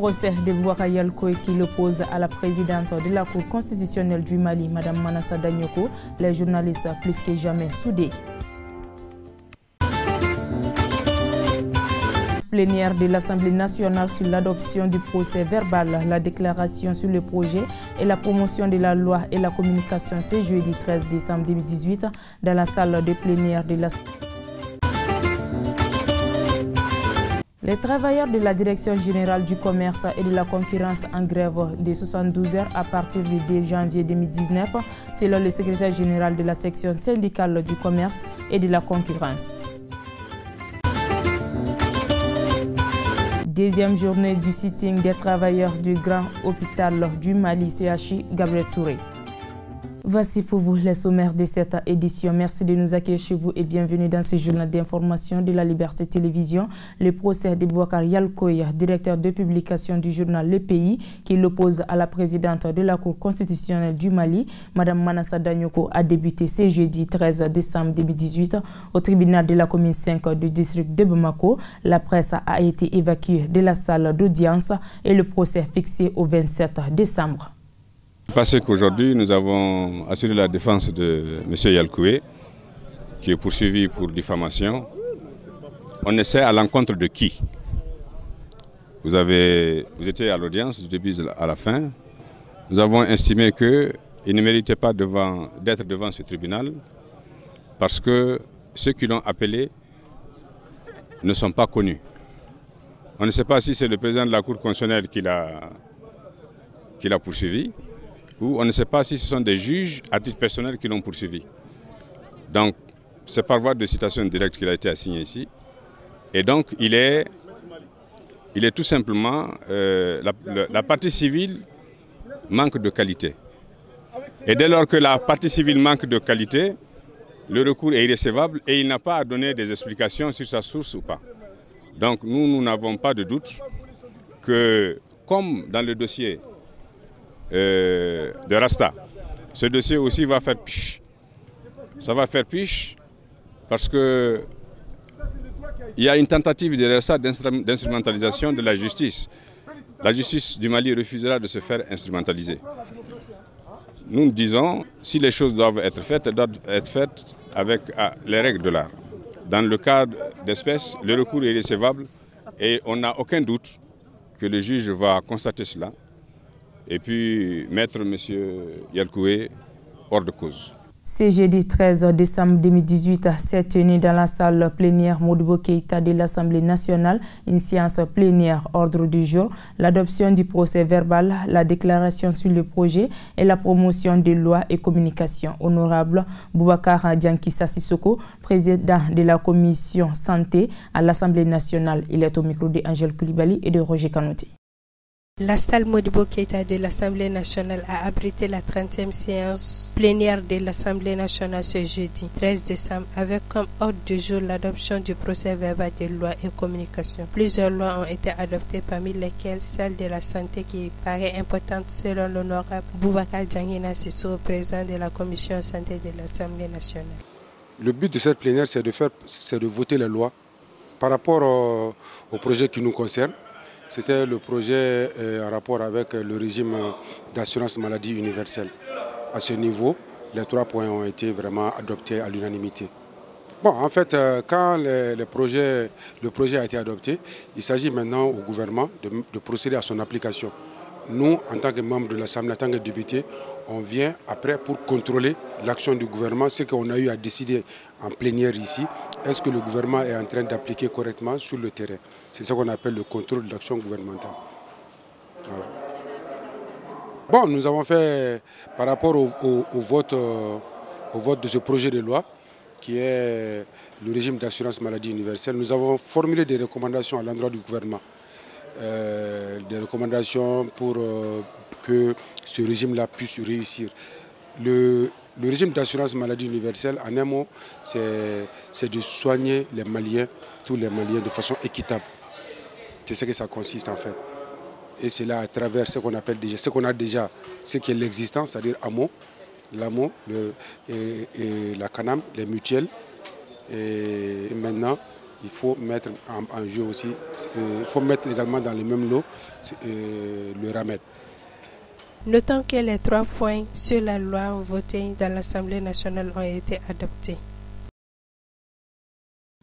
procès de Boubacar Yalkoy qui l'oppose à la présidente de la Cour constitutionnelle du Mali, Mme Manassa Danyoko, les journalistes plus que jamais soudés. Plénière de l'Assemblée nationale sur l'adoption du procès verbal, la déclaration sur le projet et la promotion de la loi et la communication ce jeudi 13 décembre 2018 dans la salle de plénière de l'Assemblée. Les travailleurs de la Direction générale du commerce et de la concurrence en grève de 72 heures à partir du 2 janvier 2019, selon le secrétaire général de la section syndicale du commerce et de la concurrence. Deuxième journée du sitting des travailleurs du Grand Hôpital du Mali, CHI, Gabriel Touré. Voici pour vous les sommaires de cette édition. Merci de nous accueillir chez vous et bienvenue dans ce journal d'information de la Liberté Télévision. Le procès de Boubacar Yalkoy, directeur de publication du journal Le Pays, qui l'oppose à la présidente de la Cour constitutionnelle du Mali, Mme Manassa Danyoko, a débuté ce jeudi 13 décembre 2018 au tribunal de la commune 5 du district de Bamako. La presse a été évacuée de la salle d'audience et le procès fixé au 27 décembre. Parce qu'aujourd'hui, nous avons assuré la défense de M. Yalkoy, qui est poursuivi pour diffamation. On essaie à l'encontre de qui? Vous étiez à l'audience du début à la fin. Nous avons estimé qu'il ne méritait pas d'être devant ce tribunal parce que ceux qui l'ont appelé ne sont pas connus. On ne sait pas si c'est le président de la Cour constitutionnelle qui l'a poursuivi, ou on ne sait pas si ce sont des juges à titre personnel qui l'ont poursuivi. Donc, c'est par voie de citation directe qu'il a été assigné ici. Et donc, il est tout simplement... la partie civile manque de qualité. Et dès lors que la partie civile manque de qualité, le recours est irrécevable et il n'a pas à donner des explications sur sa source ou pas. Donc, nous n'avons pas de doute que, comme dans le dossier de Rasta, ce dossier aussi va faire piche. Ça va faire piche parce que il y a une tentative derrière ça d'instrumentalisation de la justice. La justice du Mali refusera de se faire instrumentaliser. Nous disons, si les choses doivent être faites, elles doivent être faites avec les règles de l'art. Dans le cadre d'espèces, le recours est irrécevable et on n'a aucun doute que le juge va constater cela et puis mettre M. Yalkoy hors de cause. Ce jeudi 13 décembre 2018 s'est tenu dans la salle plénière Modibo Keïta de l'Assemblée nationale une séance plénière ordre du jour, l'adoption du procès verbal, la déclaration sur le projet et la promotion des lois et communications. Honorable Boubacar Diankissa Sissoko, président de la commission santé à l'Assemblée nationale. Il est au micro d'Angèle Koulibaly et de Roger Kanouté. La salle Modibo Keïta de l'Assemblée nationale a abrité la 30e séance plénière de l'Assemblée nationale ce jeudi 13 décembre avec comme ordre du jour l'adoption du procès verbal des lois et communications. Plusieurs lois ont été adoptées, parmi lesquelles celle de la santé qui paraît importante selon l'honorable Boubacar Diankissa Sissoko, président de la commission santé de l'Assemblée nationale. Le but de cette plénière, c'est de voter les lois par rapport au projet qui nous concerne. C'était le projet en rapport avec le régime d'assurance maladie universelle. À ce niveau, les 3 points ont été vraiment adoptés à l'unanimité. Bon, en fait, quand le projet a été adopté, il s'agit maintenant au gouvernement de procéder à son application. Nous, en tant que membres de l'Assemblée, en tant que députés, on vient après pour contrôler l'action du gouvernement, ce qu'on a eu à décider en plénière ici. Est-ce que le gouvernement est en train d'appliquer correctement sur le terrain? C'est ce qu'on appelle le contrôle de l'action gouvernementale. Voilà. Bon, nous avons fait, par rapport au vote de ce projet de loi, qui est le régime d'assurance maladie universelle, nous avons formulé des recommandations à l'endroit du gouvernement. Des recommandations pour que ce régime-là puisse réussir. Le régime d'assurance maladie universelle, en un mot, c'est de soigner les Maliens, tous les Maliens, de façon équitable. C'est ce que ça consiste en fait. Et c'est là à travers ce qu'on appelle déjà, ce qu'on a déjà, ce qui est l'existence, c'est-à-dire AMO, l'AMO et la CANAM, les mutuelles, et maintenant il faut mettre en jeu aussi, il faut mettre également dans le même lot le RAMED. Notons que les 3 points sur la loi votée dans l'Assemblée nationale ont été adoptés.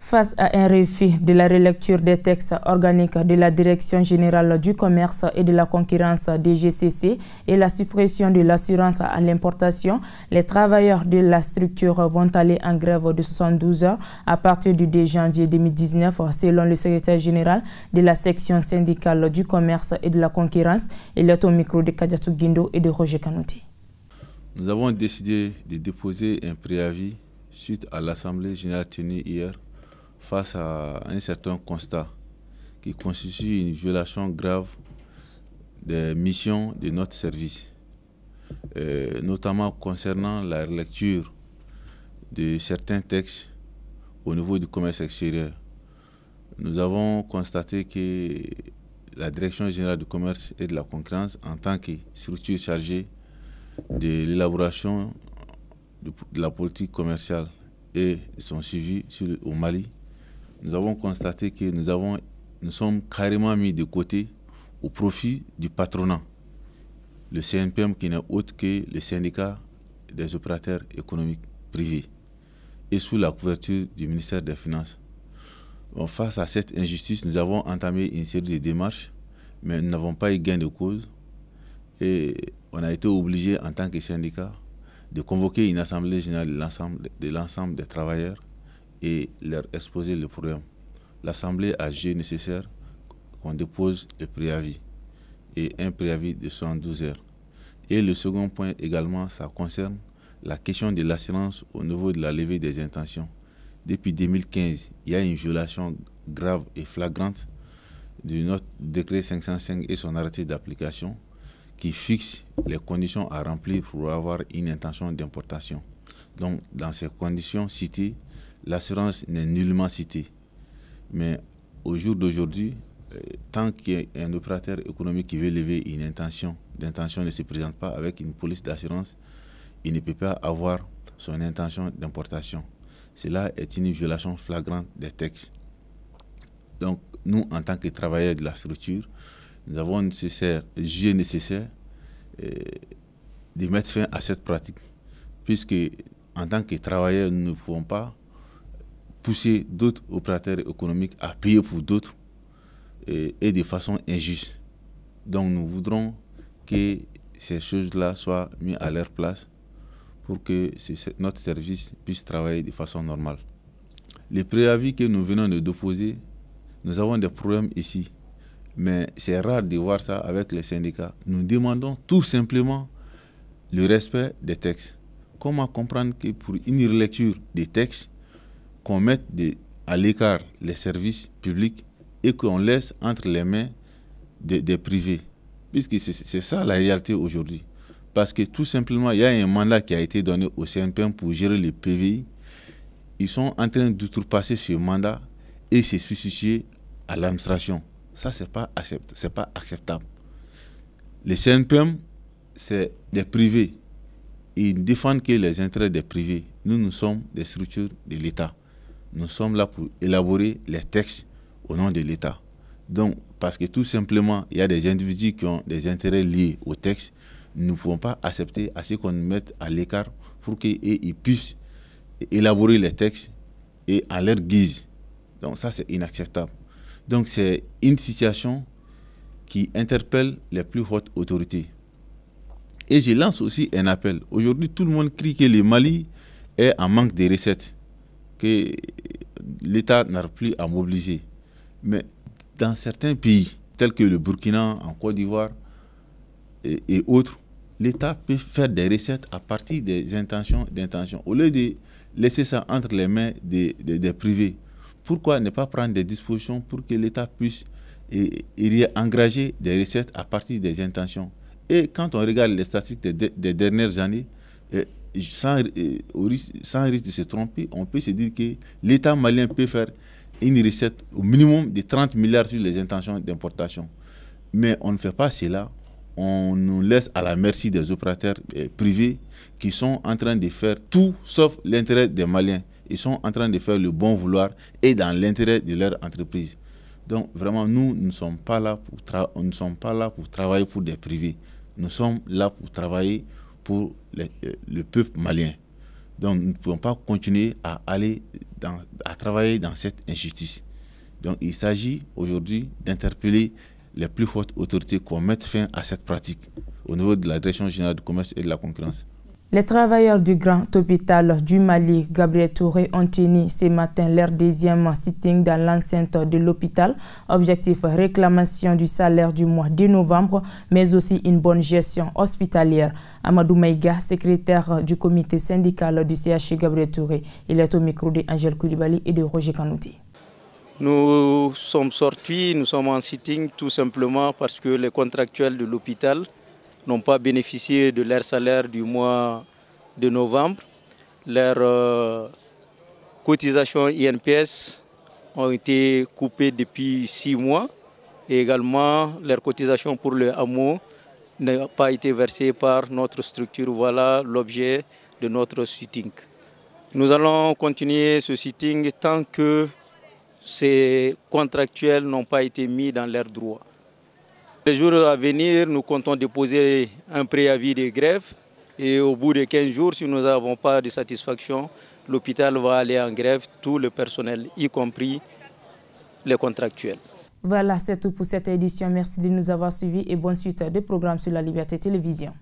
Face à un refus de la relecture des textes organiques de la Direction générale du commerce et de la concurrence DGCC et la suppression de l'assurance à l'importation, les travailleurs de la structure vont aller en grève de 72 heures à partir du 2 janvier 2019, selon le secrétaire général de la section syndicale du commerce et de la concurrence. Il est au micro de Kadiatou Guindo et de Roger Kanouti. Nous avons décidé de déposer un préavis suite à l'Assemblée générale tenue hier face à un certain constat qui constitue une violation grave des missions de notre service, notamment concernant la lecture de certains textes au niveau du commerce extérieur. Nous avons constaté que la Direction générale du commerce et de la concurrence, en tant que structure chargée de l'élaboration de la politique commerciale et son suivi au Mali, nous avons constaté que nous sommes carrément mis de côté au profit du patronat, le CNPM qui n'est autre que le syndicat des opérateurs économiques privés et sous la couverture du ministère des Finances. Bon, face à cette injustice, nous avons entamé une série de démarches, mais nous n'avons pas eu gain de cause et on a été obligé en tant que syndicat de convoquer une assemblée générale de l'ensemble des travailleurs et leur exposer le problème. L'Assemblée a jugé nécessaire qu'on dépose le préavis et un préavis de 72 heures. Et le second point également, ça concerne la question de l'assurance au niveau de la levée des intentions. Depuis 2015, il y a une violation grave et flagrante de notre décret 505 et son arrêté d'application qui fixe les conditions à remplir pour avoir une intention d'importation. Donc, dans ces conditions citées, l'assurance n'est nullement citée. Mais au jour d'aujourd'hui, tant qu'il y a un opérateur économique qui veut lever une intention, l'intention ne se présente pas avec une police d'assurance, il ne peut pas avoir son intention d'importation. Cela est une violation flagrante des textes. Donc, nous, en tant que travailleurs de la structure, nous avons jugé nécessaire de mettre fin à cette pratique, puisque en tant que travailleurs, nous ne pouvons pas pousser d'autres opérateurs économiques à payer pour d'autres et de façon injuste. Donc nous voudrons que ces choses-là soient mises à leur place pour que notre service puisse travailler de façon normale. Les préavis que nous venons de déposer, nous avons des problèmes ici, mais c'est rare de voir ça avec les syndicats. Nous demandons tout simplement le respect des textes. Comment comprendre que pour une relecture des textes, qu'on mette à l'écart les services publics et qu'on laisse entre les mains des privés? Puisque c'est ça la réalité aujourd'hui. Parce que tout simplement, il y a un mandat qui a été donné au CNPM pour gérer les PVI. Ils sont en train d'outrepasser ce mandat et se substituer à l'administration. Ça, c'est pas acceptable. Les CNPM, c'est des privés. Ils défendent que les intérêts des privés. Nous sommes des structures de l'État. Nous sommes là pour élaborer les textes au nom de l'État. Donc, parce que tout simplement, il y a des individus qui ont des intérêts liés au texte, nous ne pouvons pas accepter à ce qu'on nous mette à l'écart pour qu'ils puissent élaborer les textes et à leur guise. Donc ça, c'est inacceptable. Donc c'est une situation qui interpelle les plus hautes autorités. Et je lance aussi un appel. Aujourd'hui, tout le monde crie que le Mali est en manque de recettes, que l'État n'arrive plus à mobiliser. Mais dans certains pays, tels que le Burkina, en Côte d'Ivoire et autres, l'État peut faire des recettes à partir des intentions. Au lieu de laisser ça entre les mains des privés, pourquoi ne pas prendre des dispositions pour que l'État puisse engager des recettes à partir des intentions? Et quand on regarde les statistiques des dernières années, sans risque de se tromper, on peut se dire que l'État malien peut faire une recette au minimum de 30 milliards sur les intentions d'importation. Mais on ne fait pas cela. On nous laisse à la merci des opérateurs privés qui sont en train de faire tout sauf l'intérêt des Maliens. ils sont en train de faire le bon vouloir et dans l'intérêt de leur entreprise. Donc vraiment, nous ne sommes pas là pour travailler pour des privés. Nous sommes là pour travailler pour le peuple malien. Donc nous ne pouvons pas continuer à travailler dans cette injustice. Donc il s'agit aujourd'hui d'interpeller les plus hautes autorités pour mettre fin à cette pratique au niveau de la Direction générale du commerce et de la concurrence. Les travailleurs du grand hôpital du Mali, Gabriel Touré, ont tenu ce matin leur deuxième sitting dans l'enceinte de l'hôpital. Objectif, réclamation du salaire du mois de novembre, mais aussi une bonne gestion hospitalière. Amadou Maïga, secrétaire du comité syndical du CHU Gabriel Touré, il est au micro d'Angèle Koulibaly et de Roger Kanouté. Nous sommes sortis, nous sommes en sitting tout simplement parce que les contractuels de l'hôpital n'ont pas bénéficié de leur salaire du mois de novembre. Leurs cotisations INPS ont été coupées depuis 6 mois et également leurs cotisations pour le hameau n'ont pas été versées par notre structure. Voilà l'objet de notre sitting. Nous allons continuer ce sitting tant que ces contractuels n'ont pas été mis dans leurs droits. Les jours à venir, nous comptons déposer un préavis de grève et au bout de 15 jours, si nous n'avons pas de satisfaction, l'hôpital va aller en grève, tout le personnel, y compris les contractuels. Voilà, c'est tout pour cette édition. Merci de nous avoir suivis et bonne suite des programmes sur la Liberté Télévision.